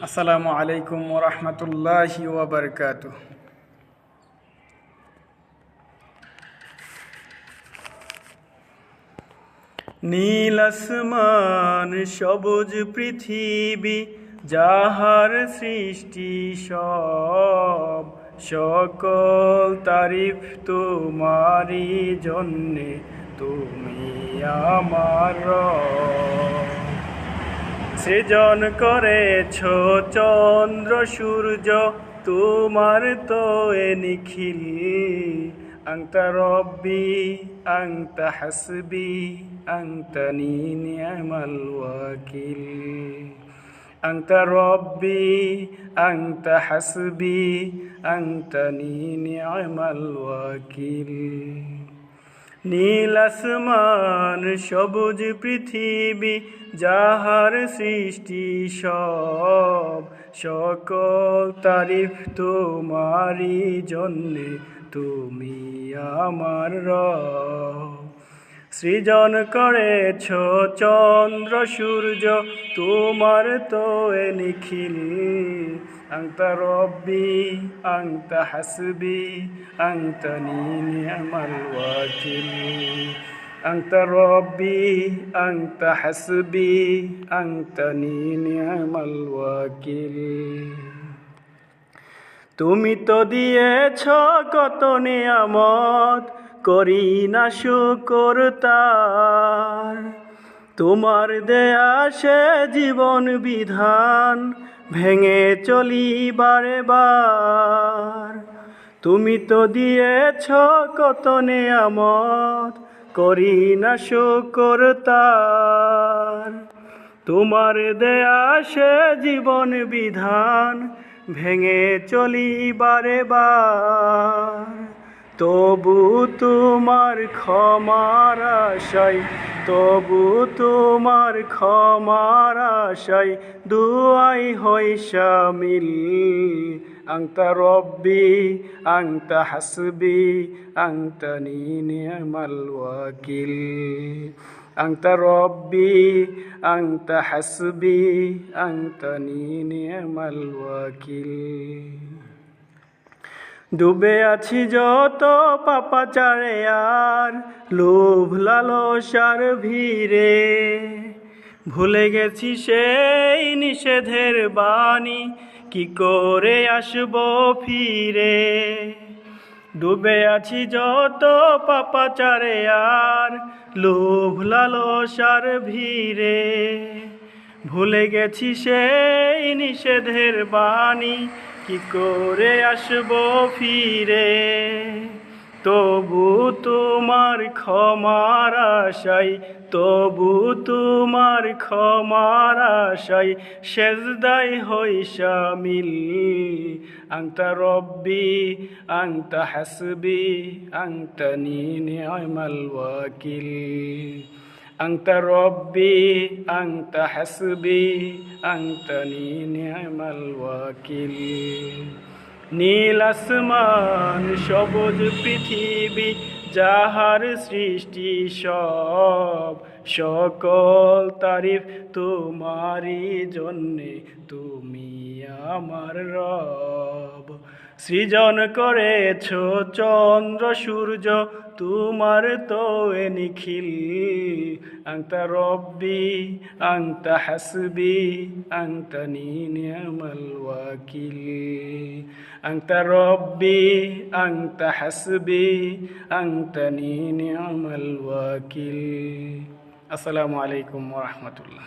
আসসালামু আলাইকুম ওয়া রাহমাতুল্লাহি ওয়া বারাকাতুহু। নীল আসমান সবুজ পৃথিবী যাহার সৃষ্টি সব, সকল তারিফ তোমারই জন্যে, তুমি আমার রব। সৃজন করেছ চন্দ্র সূর্য, তোমার তো এ নিখিল। আনতা রব্বি আনতা হাসবি আনতানি নি'মাল ওয়াকিল। আনতা রব্বি আনতা হাসবি আনতানি নি'মাল ওয়াকিল। নীল আসমান সবুজ পৃথিবী যাহার সৃষ্টি সব, সকল তারিফ তোমারই জন্যে, তুমি আমার রব। সৃজন করেছ চন্দ্র সূর্য, তোমার তো এ নিখিল। আনতা রব্বি আনতা হাসবি আনতানি নি'মাল ওয়াকিল। আনতা রব্বি আনতা হাসবি আনতানি নি'মাল ওয়াকিল। তুমি তো দিয়েছ কত নিয়ামত, করি না শুকর তার। তোমার দেয়া সে জীবন বিধান, ভেঙে চলি বারে বার। তুমি তো দিয়েছ কত নিয়ামত, করি না শুকর তার। তোমার দেয়া সে জীবন বিধান, ভেঙে চলি বারে বার। তবু তোমার ক্ষমার আশায়, তবু তোমার ক্ষমার আশায়, দুআই হই শামিল। আনতা রব্বি আনতা হাসবি আনতানি নি'মাল ওয়াকিল। আনতা রব্বি আনতা হাসবি আনতানি নি'মাল ওয়াকিল। ডুবে আছি যত পাপাচারে আর লোভ লালসার ভিড়ে, ভুলে গেছি সেই নিষেধের বাণী, কি করে আসব ফিরে। ডুবে আছি যত পাপাচারে আর লোভ লালসার ভিড়ে, ভুলে গেছি সেই নিষেধের বাণী, কি করে আসব ফিরে। তবু তোমার ক্ষমার আশায়, তবু তোমার ক্ষমার আশায়, সেজদায় হই শামিল। আনতা রব্বি আনতা হাসবি আনতানি নি'মাল ওয়াকিল। আনতা রব্বি আনতা হাসবি আনতানি নি'মাল ওয়াকিল। নীল আসমান সবুজ পৃথিবী যাহার সৃষ্টি সব, সকল তারিফ তোমারই জন্যে, তুমি আমার রব। সৃজন করেছ চন্দ্র সূর্য, তোমার তো এ নিখিল। আনতা রব্বি আনতা হাসবি আনতানি নি'মাল ওয়াকিল। আনতা রব্বি আনতা হাসবি আনতানি নি'মাল ওয়াকিল। আসসালামু আলাইকুম ওয়া রাহমাতুল্লাহ।